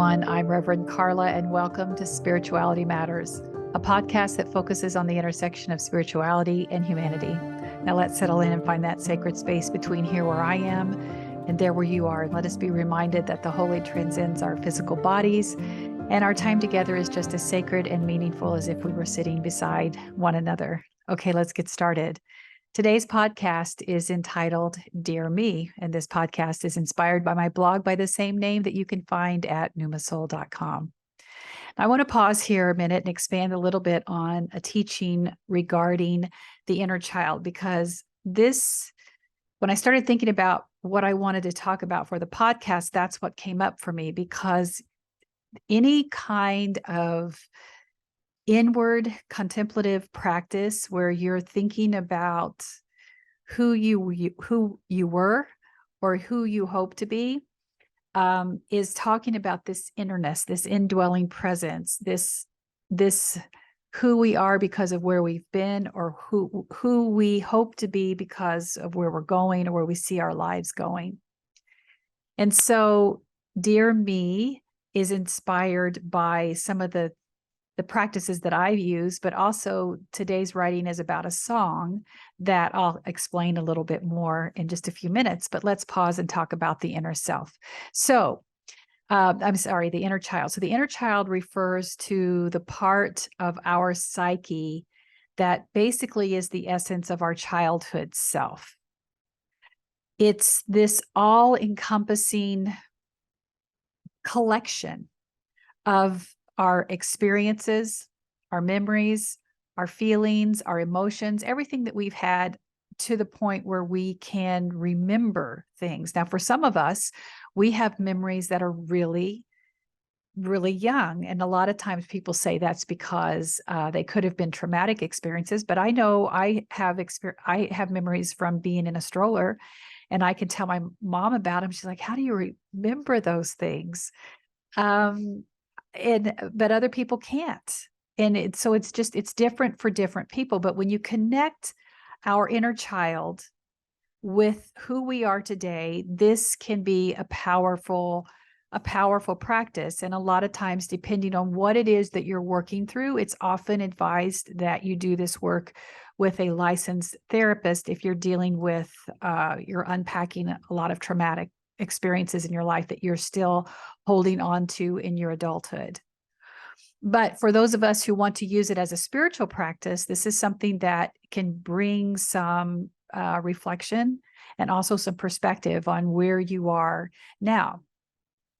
everyone. I'm Rev Karla, and welcome to Spirituality Matters, a podcast that focuses on the intersection of spirituality and humanity. Now let's settle in and find that sacred space between here where I am and there where you are. And let us be reminded that the holy transcends our physical bodies, and our time together is just as sacred and meaningful as if we were sitting beside one another. Okay, let's get started. Today's podcast is entitled Dear Me, and this podcast is inspired by my blog by the same name that you can find at pneumasoul.com. I want to pause here a minute and expand a little bit on a teaching regarding the inner child, because when I started thinking about what I wanted to talk about for the podcast, that's what came up for me, because any kind of inward contemplative practice where you're thinking about who you were or who you hope to be is talking about this innerness, this indwelling presence, this who we are because of where we've been, or who we hope to be because of where we're going or where we see our lives going. And so Dear Me is inspired by some of the practices that I've used, but also today's writing is about a song that I'll explain a little bit more in just a few minutes. But let's pause and talk about the inner self. So, the inner child. So the inner child refers to the part of our psyche that basically is the essence of our childhood self. It's this all-encompassing collection of our experiences, our memories, our feelings, our emotions, everything that we've had to the point where we can remember things. Now, for some of us, we have memories that are really, really young. And a lot of times people say that's because they could have been traumatic experiences. But I know I have memories from being in a stroller, and I can tell my mom about them. She's like, how do you remember those things? But other people can't. And it's different for different people. But when you connect our inner child with who we are today, this can be a powerful practice. And a lot of times, depending on what it is that you're working through, it's often advised that you do this work with a licensed therapist if you're dealing with, you're unpacking a lot of traumatic experiences in your life that you're still holding on to in your adulthood. But for those of us who want to use it as a spiritual practice, this is something that can bring some reflection and also some perspective on where you are now.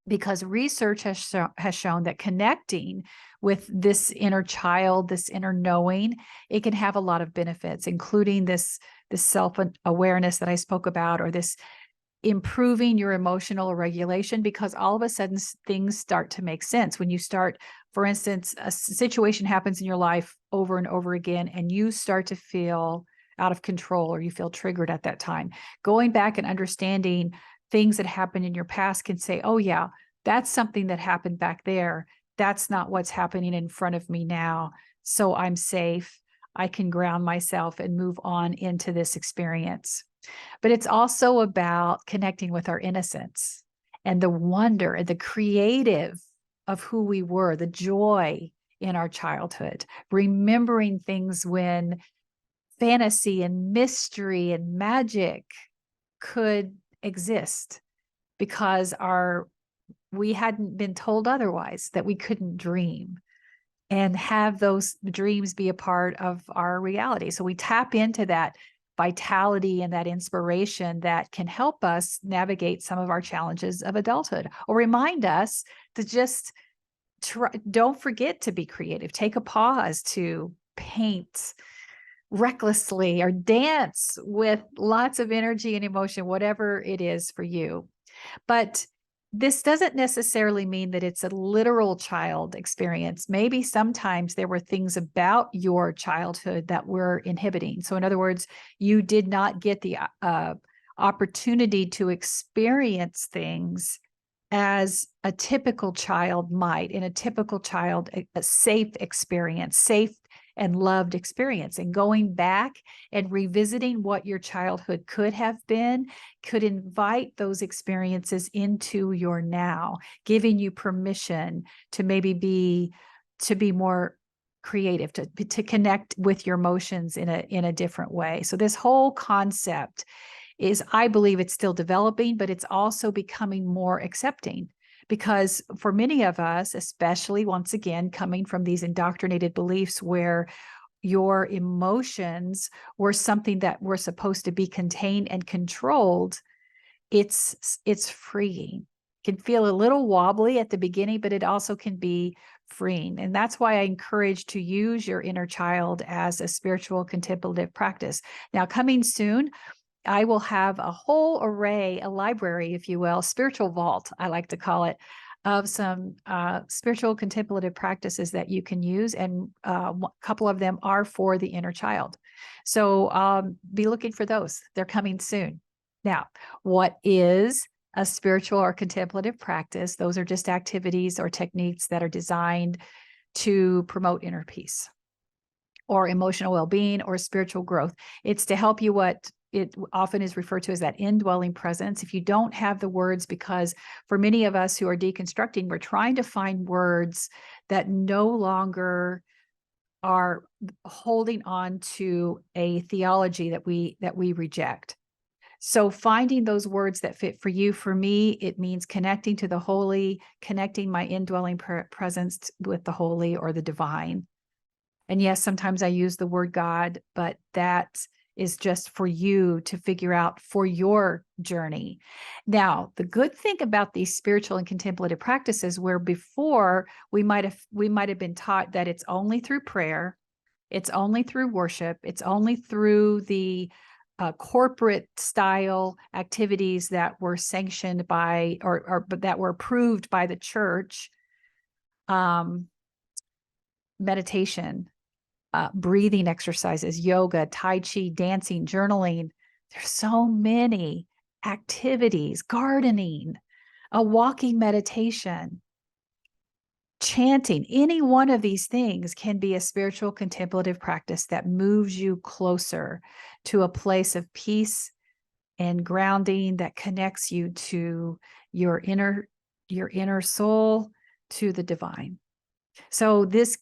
Because research has shown that connecting with this inner child, this inner knowing, it can have a lot of benefits, including this self-awareness that I spoke about, or this improving your emotional regulation, because all of a sudden things start to make sense. When you start, for instance, a situation happens in your life over and over again, and you start to feel out of control, or you feel triggered at that time. Going back and understanding things that happened in your past can say, oh yeah, that's something that happened back there. That's not what's happening in front of me now. So I'm safe. I can ground myself and move on into this experience. But it's also about connecting with our innocence and the wonder and the creative of who we were, the joy in our childhood, remembering things when fantasy and mystery and magic could exist, because we hadn't been told otherwise, that we couldn't dream and have those dreams be a part of our reality. So we tap into that vitality and that inspiration that can help us navigate some of our challenges of adulthood, or remind us to just don't forget to be creative. Take a pause to paint recklessly or dance with lots of energy and emotion, whatever it is for you. But this doesn't necessarily mean that it's a literal child experience. Maybe sometimes there were things about your childhood that were inhibiting. So in other words, you did not get the opportunity to experience things as a typical child might. In a typical child, a safe experience, safe and loved experience. And going back and revisiting what your childhood could have been could invite those experiences into your now, giving you permission to maybe be more creative, to connect with your emotions in a different way. So this whole concept is, I believe it's still developing, but it's also becoming more accepting. Because for many of us, especially once again, coming from these indoctrinated beliefs where your emotions were something that were supposed to be contained and controlled, it's freeing. It can feel a little wobbly at the beginning, but it also can be freeing. And that's why I encourage to use your inner child as a spiritual contemplative practice. Now, coming soon, I will have a whole array, a library, if you will, spiritual vault, I like to call it, of some spiritual contemplative practices that you can use. And a couple of them are for the inner child. So be looking for those. They're coming soon. Now, what is a spiritual or contemplative practice? Those are just activities or techniques that are designed to promote inner peace or emotional well-being or spiritual growth. It's to help you what it often is referred to as that indwelling presence. If you don't have the words, because for many of us who are deconstructing, we're trying to find words that no longer are holding on to a theology that we reject. So finding those words that fit for you. For me, it means connecting to the holy, connecting my indwelling presence with the holy or the divine. And yes, sometimes I use the word God, but that is just for you to figure out for your journey. Now, the good thing about these spiritual and contemplative practices, where before we might have been taught that it's only through prayer, it's only through worship, it's only through the corporate style activities that were sanctioned by or that were approved by the church, meditation, breathing exercises, yoga, Tai Chi, dancing, journaling. There's so many activities, gardening, a walking meditation, chanting. Any one of these things can be a spiritual contemplative practice that moves you closer to a place of peace and grounding that connects you to your inner soul, to the divine. So there's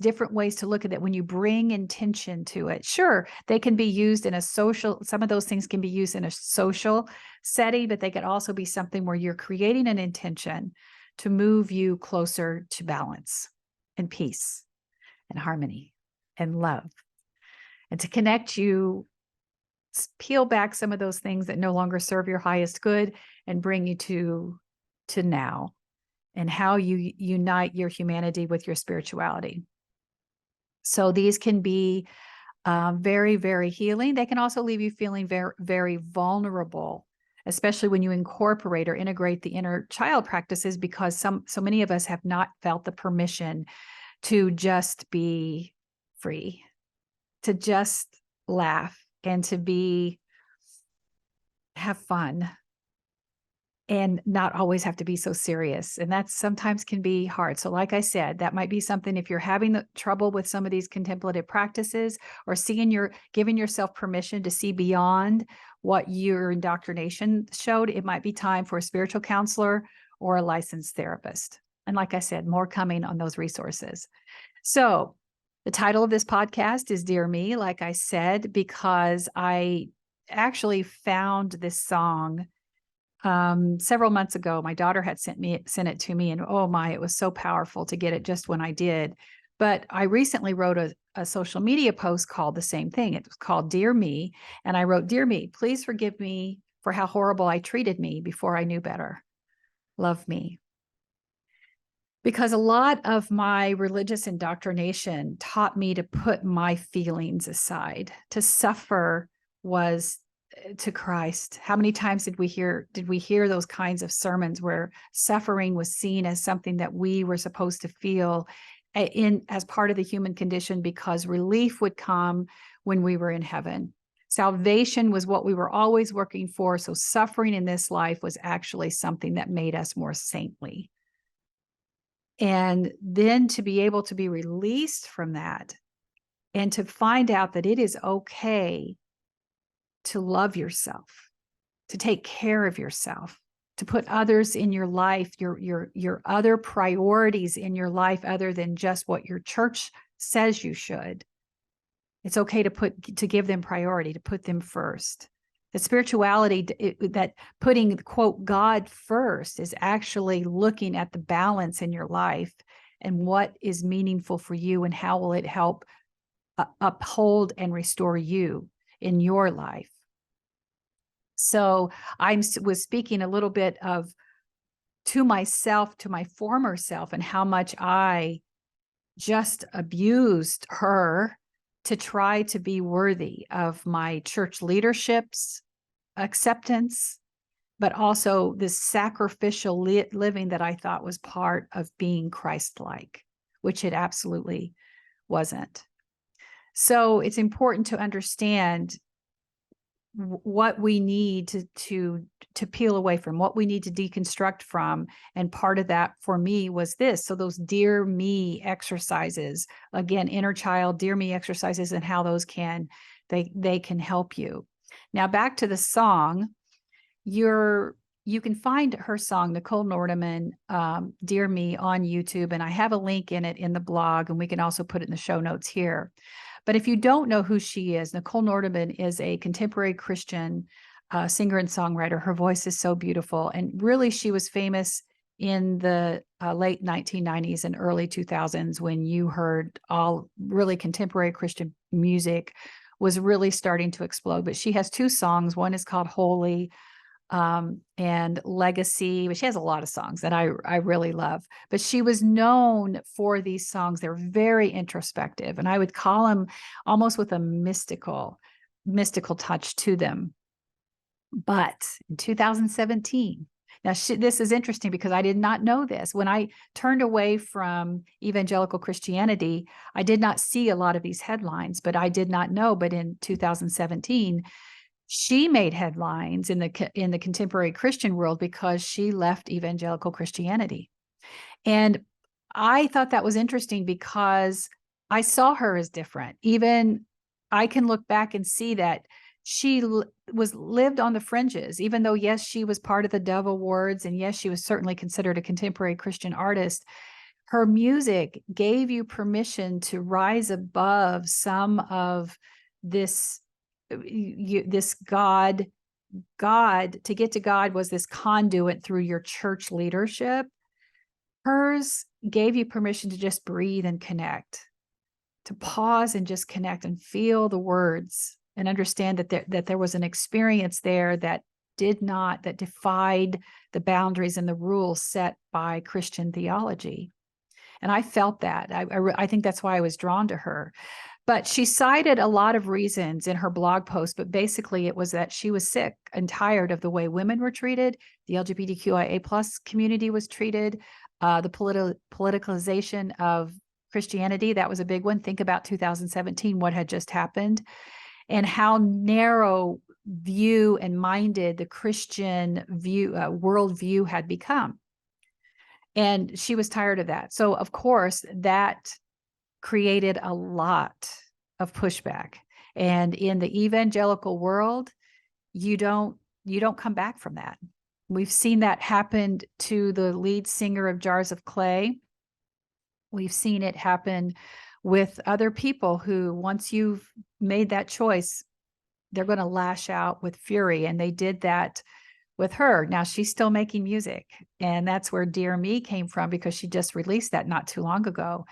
different ways to look at it when you bring intention to it. Sure, they can be used in a social, some of those things can be used in a social setting, but they could also be something where you're creating an intention to move you closer to balance and peace and harmony and love, and to connect you, peel back some of those things that no longer serve your highest good and bring you to now, and how you unite your humanity with your spirituality. So these can be very, very healing. They can also leave you feeling very, very vulnerable, especially when you incorporate or integrate the inner child practices, because so many of us have not felt the permission to just be free, to just laugh, and to have fun, and not always have to be so serious. And that sometimes can be hard. So like I said, that might be something, if you're having the trouble with some of these contemplative practices, or giving yourself permission to see beyond what your indoctrination showed, it might be time for a spiritual counselor or a licensed therapist. And like I said, more coming on those resources. So the title of this podcast is Dear Me, like I said, because I actually found this song several months ago. My daughter had sent it to me, and oh my, it was so powerful to get it just when I did. But I recently wrote a social media post called the same thing. It was called Dear Me. And I wrote, Dear Me, please forgive me for how horrible I treated me before I knew better. Love me. Because a lot of my religious indoctrination taught me to put my feelings aside. To suffer was to Christ. How many times did we hear those kinds of sermons where suffering was seen as something that we were supposed to feel as part of the human condition, because relief would come when we were in heaven. Salvation was what we were always working for. So suffering in this life was actually something that made us more saintly. And then to be able to be released from that and to find out that it is okay to love yourself, to take care of yourself, to put others in your life, your other priorities in your life other than just what your church says you should. It's okay to give them priority, to put them first. The spirituality, that putting, quote, God first, is actually looking at the balance in your life and what is meaningful for you and how will it help uphold and restore you in your life. So I was speaking a little bit of to myself, to my former self, and how much I just abused her to try to be worthy of my church leadership's acceptance, but also this sacrificial living that I thought was part of being Christ-like, which it absolutely wasn't. So it's important to understand what we need to peel away from, what we need to deconstruct from. And part of that for me was this. So those Dear Me exercises, again, inner child, Dear Me exercises, and how those they can help you. Now back to the song, you can find her song, Nichole Nordeman, Dear Me, on YouTube. And I have a link in it in the blog, and we can also put it in the show notes here. But if you don't know who she is, Nichole Nordeman is a contemporary Christian singer and songwriter. Her voice is so beautiful. And really, she was famous in the late 1990s and early 2000s when you heard all really contemporary Christian music was really starting to explode. But she has two songs. One is called Holy, and Legacy, but she has a lot of songs that I really love. But she was known for these songs. They're very introspective, and I would call them almost with a mystical touch to them. But in 2017, now this is interesting because I did not know this. When I turned away from evangelical Christianity, I did not see a lot of these headlines, but I did not know. But in 2017, she made headlines in the contemporary Christian world because she left evangelical Christianity. And I thought that was interesting because I saw her as different. Even I can look back and see that she lived on the fringes, even though, yes, she was part of the Dove Awards, and yes, she was certainly considered a contemporary Christian artist. Her music gave you permission to rise above some of this God, to get to God was this conduit through your church leadership. Hers gave you permission to just breathe and connect, to pause and just connect and feel the words and understand that there was an experience there that defied the boundaries and the rules set by Christian theology. And I felt that. I think that's why I was drawn to her. But she cited a lot of reasons in her blog post, but basically it was that she was sick and tired of the way women were treated, the LGBTQIA plus community was treated, the politicalization of Christianity. That was a big one. Think about 2017, what had just happened, and how narrow view and minded the Christian worldview had become. And she was tired of that. So of course, that created a lot of pushback. And in the evangelical world, you don't come back from that. We've seen that happen to the lead singer of Jars of Clay. We've seen it happen with other people who, once you've made that choice, they're going to lash out with fury. And they did that with her. Now she's still making music, and that's where Dear Me came from, because she just released that not too long ago.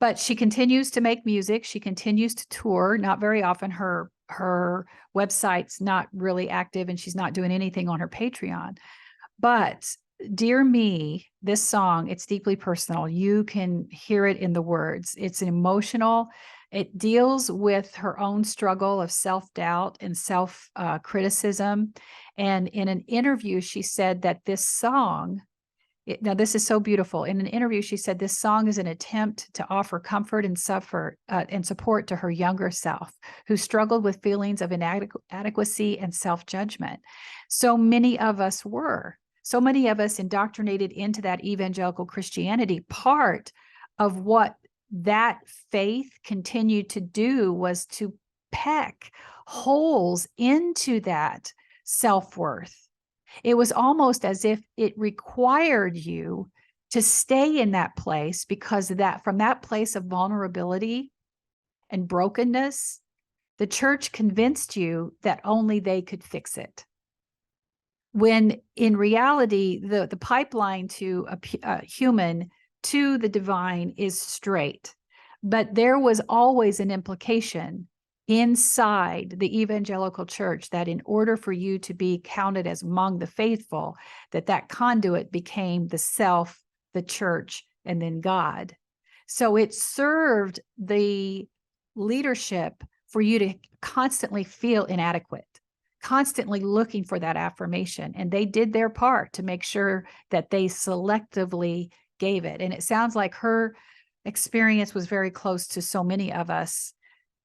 But she continues to make music. She continues to tour, not very often. Her website's not really active, and she's not doing anything on her Patreon. But Dear Me, this song, it's deeply personal. You can hear it in the words. It's emotional. It deals with her own struggle of self-doubt and self-criticism. And in an interview, she said that this song, now this is so beautiful. In an interview, she said this song is an attempt to offer comfort and support to her younger self, who struggled with feelings of inadequacy and self-judgment. So many of us were. So many of us indoctrinated into that evangelical Christianity. Part of what that faith continued to do was to peck holes into that self-worth. It was almost as if it required you to stay in that place, because that from that place of vulnerability and brokenness, the church convinced you that only they could fix it. When in reality, the pipeline to a human to the divine is straight. But there was always an implication inside the evangelical church that in order for you to be counted as among the faithful, that conduit became the self, the church, and then God. So it served the leadership for you to constantly feel inadequate, constantly looking for that affirmation. And they did their part to make sure that they selectively gave it. And it sounds like her experience was very close to so many of us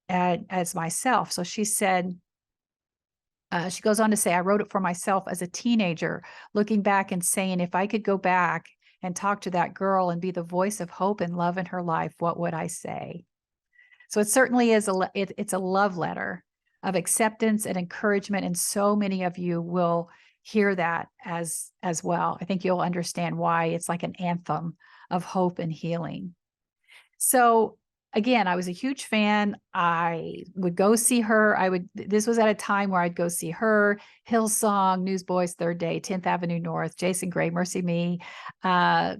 as myself. So she said, she goes on to say, I wrote it for myself as a teenager, looking back and saying, if I could go back and talk to that girl and be the voice of hope and love in her life, what would I say? So it certainly is it's a love letter of acceptance and encouragement. And so many of you will hear that as well. I think you'll understand why it's like an anthem of hope and healing. So again, I was a huge fan. I would go see her. This was at a time where I'd go see her, Hillsong, Newsboys, Third Day, 10th Avenue North, Jason Gray, Mercy Me, Jars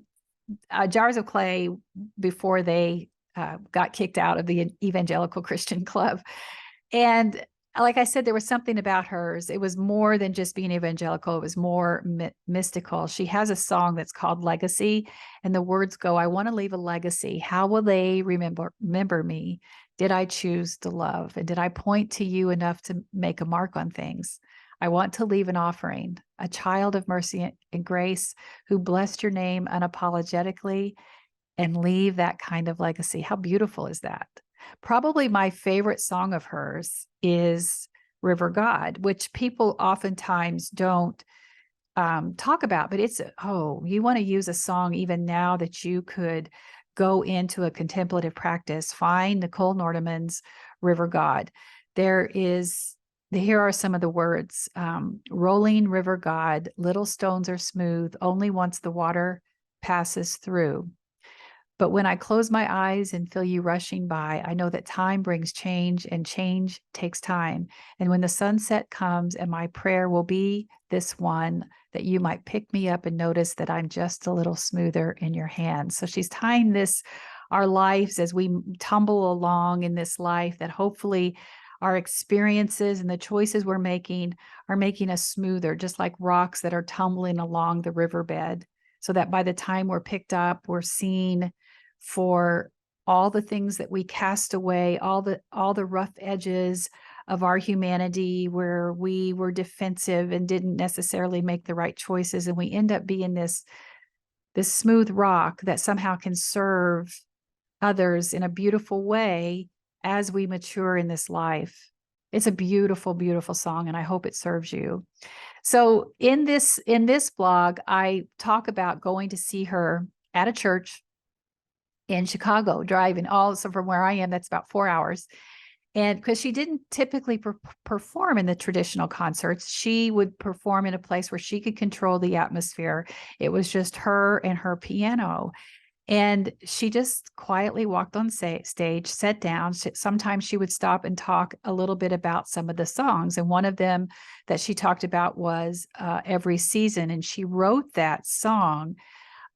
of Clay before they got kicked out of the Evangelical Christian Club. And like I said, there was something about hers. It was more than just being evangelical. It was more mystical. She has a song that's called Legacy, and the words go, I want to leave a legacy. How will they remember me? Did I choose to love? And did I point to you enough to make a mark on things? I want to leave an offering, a child of mercy and grace who blessed your name unapologetically, and leave that kind of legacy. How beautiful is that? Probably my favorite song of hers is River God, which people oftentimes don't talk about, but you want to use a song even now that you could go into a contemplative practice, find Nichole Nordeman's River God. Here are some of the words. Rolling river God, little stones are smooth, only once the water passes through. But when I close my eyes and feel you rushing by, I know that time brings change and change takes time. And when the sunset comes, and my prayer will be this one, that you might pick me up and notice that I'm just a little smoother in your hands. So she's tying our lives as we tumble along in this life, that hopefully our experiences and the choices we're making are making us smoother, just like rocks that are tumbling along the riverbed, so that by the time we're picked up, we're seen for all the things that we cast away, all the rough edges of our humanity where we were defensive and didn't necessarily make the right choices. And we end up being this smooth rock that somehow can serve others in a beautiful way as we mature in this life. It's a beautiful, beautiful song, and I hope it serves you. So in this blog, I talk about going to see her at a church in Chicago, driving also from where I am, that's about 4 hours. And because she didn't typically perform in the traditional concerts, she would perform in a place where she could control the atmosphere. It was just her and her piano. And she just quietly walked on stage, sat down. Sometimes she would stop and talk a little bit about some of the songs. And one of them that she talked about was Every Season. And she wrote that song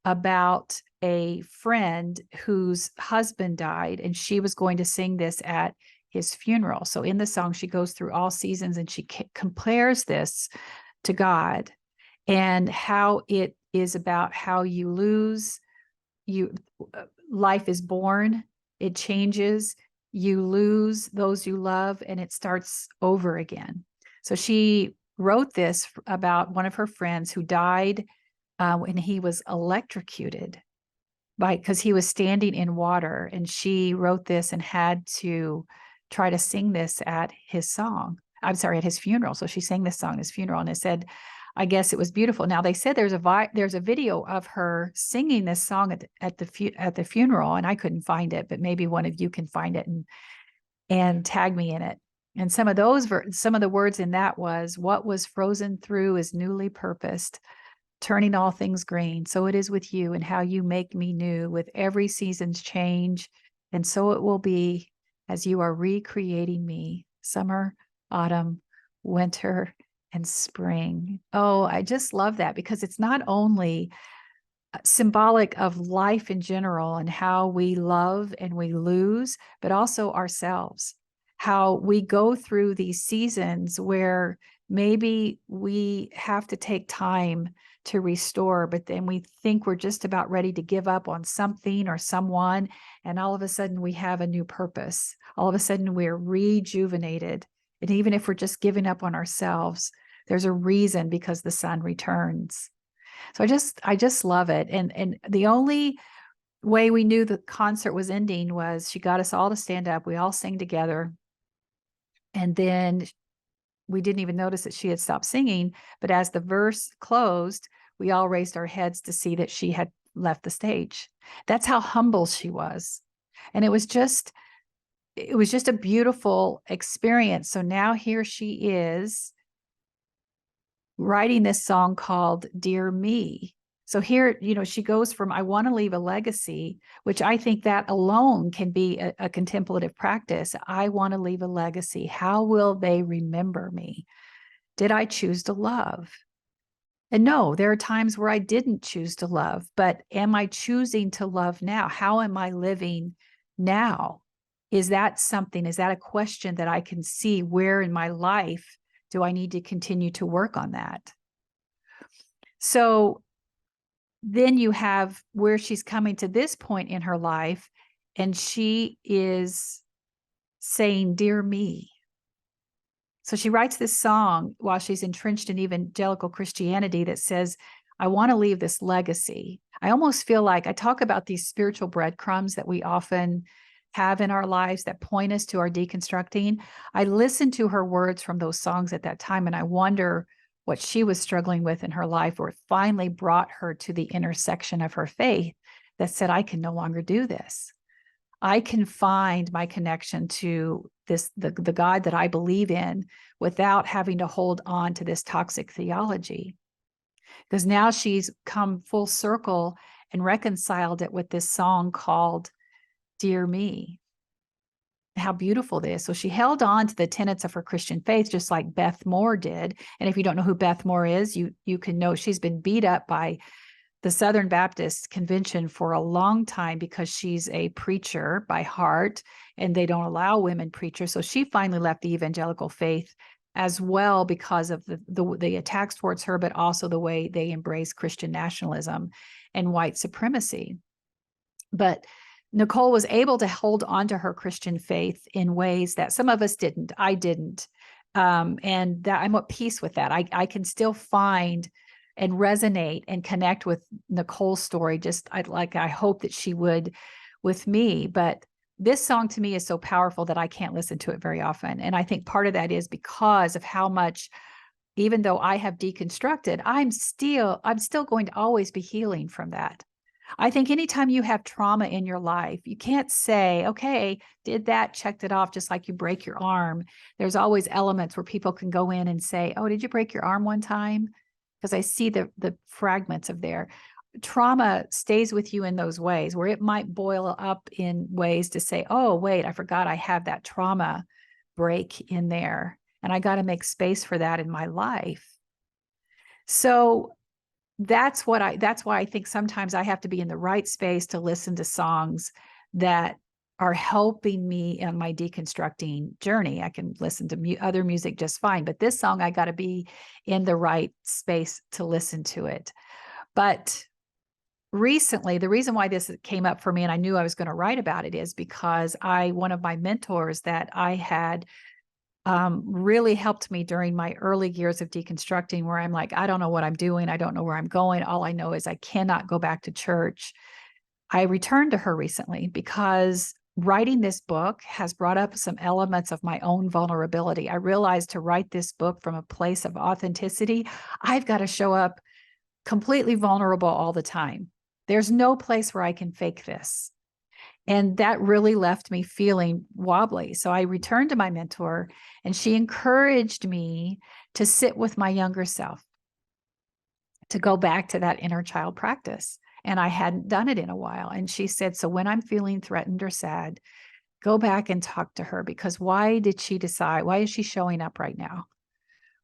about a friend whose husband died, and she was going to sing this at his funeral. So in the song, she goes through all seasons, and she compares this to God and how it is about how you lose. Life is born, it changes, you lose those you love, and it starts over again. So she wrote this about one of her friends who died when he was electrocuted because he was standing in water. And she wrote this and had to try to sing this at his funeral. So she sang this song at his funeral, and it said, I guess it was beautiful. Now they said there's a video of her singing this song at the funeral, and I couldn't find it, but maybe one of you can find it and tag me in it. And some of the words in that was, "What was frozen through is newly purposed, turning all things green. So it is with you, and how you make me new with every season's change. And so it will be as you are recreating me, summer, autumn, winter, and spring." Oh, I just love that, because it's not only symbolic of life in general and how we love and we lose, but also ourselves, how we go through these seasons where maybe we have to take time to restore, but then we think we're just about ready to give up on something or someone, and all of a sudden we have a new purpose. All of a sudden we're rejuvenated. And even if we're just giving up on ourselves, there's a reason, because the sun returns. So I just love it. And the only way we knew the concert was ending was she got us all to stand up. We all sang together. And then we didn't even notice that she had stopped singing. But as the verse closed, we all raised our heads to see that she had left the stage. That's how humble she was. And it was just a beautiful experience. So now here she is, writing this song called Dear Me. So here, she goes from, I want to leave a legacy, which I think that alone can be a contemplative practice. I want to leave a legacy. How will they remember me? Did I choose to love? And no, there are times where I didn't choose to love, but am I choosing to love now? How am I living now? Is that a question that I can see where in my life do I need to continue to work on that? So then you have where she's coming to this point in her life, and she is saying, Dear Me. So she writes this song while she's entrenched in evangelical Christianity that says, I want to leave this legacy. I almost feel like I talk about these spiritual breadcrumbs that we often have in our lives that point us to our deconstructing. I listened to her words from those songs at that time, and I wonder what she was struggling with in her life, or it finally brought her to the intersection of her faith that said, I can no longer do this. I can find my connection to the God that I believe in without having to hold on to this toxic theology. Because now she's come full circle and reconciled it with this song called Dear Me. How beautiful this is. So she held on to the tenets of her Christian faith, just like Beth Moore did. And if you don't know who Beth Moore is, you can know she's been beat up by the Southern Baptist Convention for a long time because she's a preacher by heart, and they don't allow women preachers. So she finally left the evangelical faith as well because of the attacks towards her, but also the way they embrace Christian nationalism and white supremacy. But Nichole was able to hold on to her Christian faith in ways that some of us didn't. I didn't. And that I'm at peace with that. I can still find and resonate and connect with Nichole's story. I hope that she would with me. But this song to me is so powerful that I can't listen to it very often. And I think part of that is because of how much, even though I have deconstructed, I'm still going to always be healing from that. I think anytime you have trauma in your life, you can't say, okay, did that, checked it off, just like you break your arm. There's always elements where people can go in and say, oh, did you break your arm one time? Because I see the fragments of there. Trauma stays with you in those ways where it might boil up in ways to say, oh, wait, I forgot I have that trauma break in there, and I got to make space for that in my life. So that's why I think sometimes I have to be in the right space to listen to songs that are helping me on my deconstructing journey. I can listen to other music just fine, but this song, I got to be in the right space to listen to it. But recently, the reason why this came up for me and I knew I was going to write about it is because one of my mentors that I had really helped me during my early years of deconstructing, where I'm like, I don't know what I'm doing. I don't know where I'm going. All I know is I cannot go back to church. I returned to her recently because writing this book has brought up some elements of my own vulnerability. I realized to write this book from a place of authenticity, I've got to show up completely vulnerable all the time. There's no place where I can fake this. And that really left me feeling wobbly. So I returned to my mentor, and she encouraged me to sit with my younger self, to go back to that inner child practice. And I hadn't done it in a while. And she said, so when I'm feeling threatened or sad, go back and talk to her, because why did she decide? Why is she showing up right now?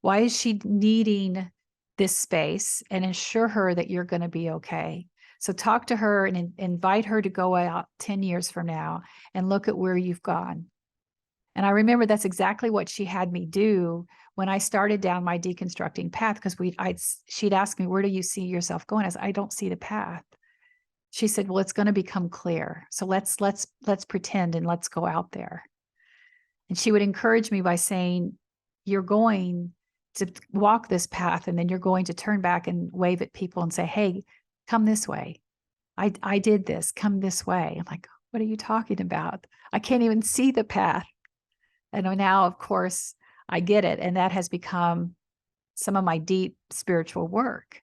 Why is she needing this space? And ensure her that you're going to be okay. So talk to her and invite her to go out 10 years from now and look at where you've gone. And I remember that's exactly what she had me do when I started down my deconstructing path, because she'd ask me, where do you see yourself going? I said, I don't see the path. She said, well, it's going to become clear. So let's pretend and let's go out there. And she would encourage me by saying, you're going to walk this path, and then you're going to turn back and wave at people and say, hey, come this way. I did this, come this way. I'm like, what are you talking about? I can't even see the path. And now, of course, I get it. And that has become some of my deep spiritual work.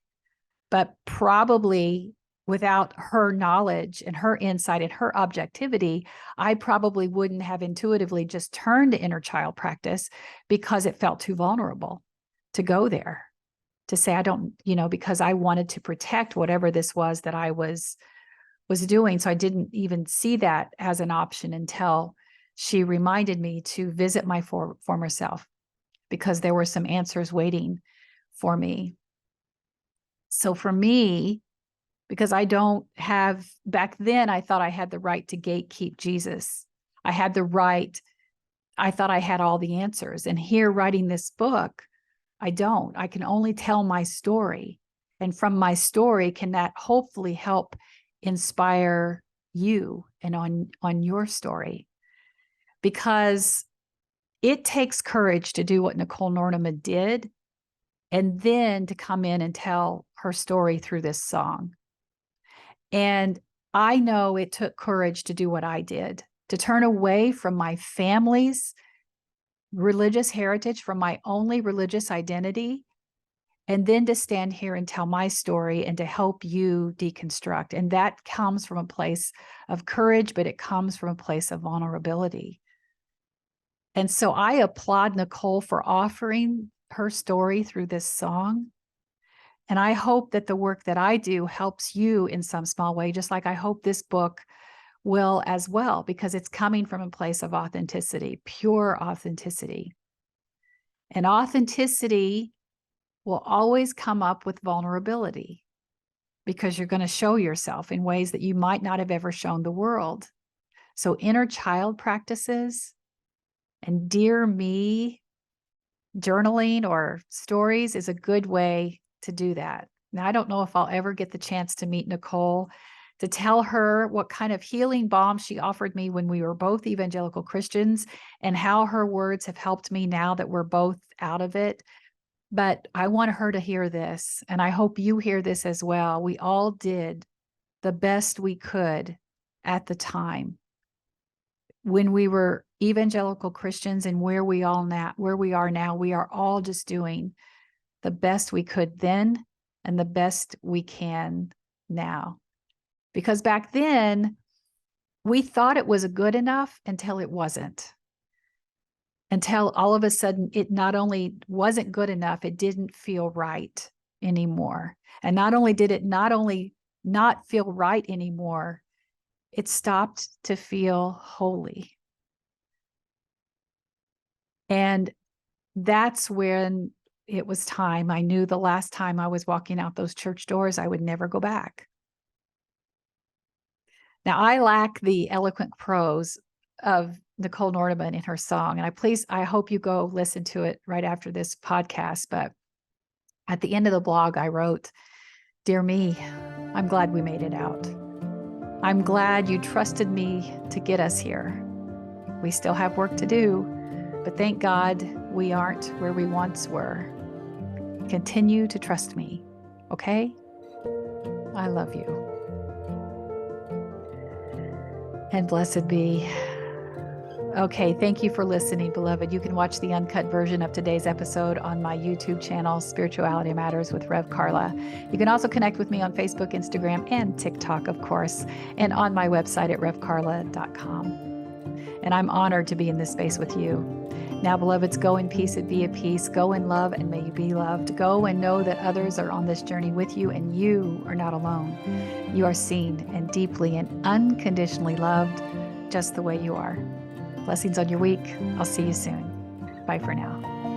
But probably without her knowledge and her insight and her objectivity, I probably wouldn't have intuitively just turned to inner child practice, because it felt too vulnerable to go there, to say, I don't, because I wanted to protect whatever this was that I was doing. So I didn't even see that as an option until she reminded me to visit my former self, because there were some answers waiting for me. So for me, because back then I thought I had the right to gatekeep Jesus. I thought I had all the answers. And here, writing this book, I don't. I can only tell my story. And from my story, can that hopefully help inspire you and on your story? Because it takes courage to do what Nichole Nordeman did, and then to come in and tell her story through this song. And I know it took courage to do what I did, to turn away from my family's religious heritage, from my only religious identity, and then to stand here and tell my story and to help you deconstruct. And that comes from a place of courage, but it comes from a place of vulnerability. And so I applaud Nichole for offering her story through this song. And I hope that the work that I do helps you in some small way, just like I hope this book will as well, because it's coming from a place of authenticity, pure authenticity. And authenticity will always come up with vulnerability, because you're going to show yourself in ways that you might not have ever shown the world. So inner child practices and Dear Me journaling or stories is a good way to do that. Now, I don't know if I'll ever get the chance to meet Nichole, to tell her what kind of healing balm she offered me when we were both evangelical Christians, and how her words have helped me now that we're both out of it. But I want her to hear this, and I hope you hear this as well. We all did the best we could at the time when we were evangelical Christians, and where we are now, we are all just doing the best we could then and the best we can now. Because back then, we thought it was good enough until it wasn't. Until all of a sudden, it not only wasn't good enough, it didn't feel right anymore. And not only did it not feel right anymore, it stopped to feel holy. And that's when it was time. I knew the last time I was walking out those church doors, I would never go back. Now, I lack the eloquent prose of Nichole Nordeman in her song, and I hope you go listen to it right after this podcast. But at the end of the blog, I wrote, "Dear me, I'm glad we made it out. I'm glad you trusted me to get us here. We still have work to do, but thank God we aren't where we once were. Continue to trust me, okay? I love you." And blessed be. Okay, thank you for listening, beloved. You can watch the uncut version of today's episode on my YouTube channel, Spirituality Matters with Rev Karla. You can also connect with me on Facebook, Instagram, and TikTok, of course, and on my website at revkarla.com. And I'm honored to be in this space with you. Now, beloveds, go in peace and be at peace. Go in love and may you be loved. Go and know that others are on this journey with you and you are not alone. You are seen and deeply and unconditionally loved just the way you are. Blessings on your week. I'll see you soon. Bye for now.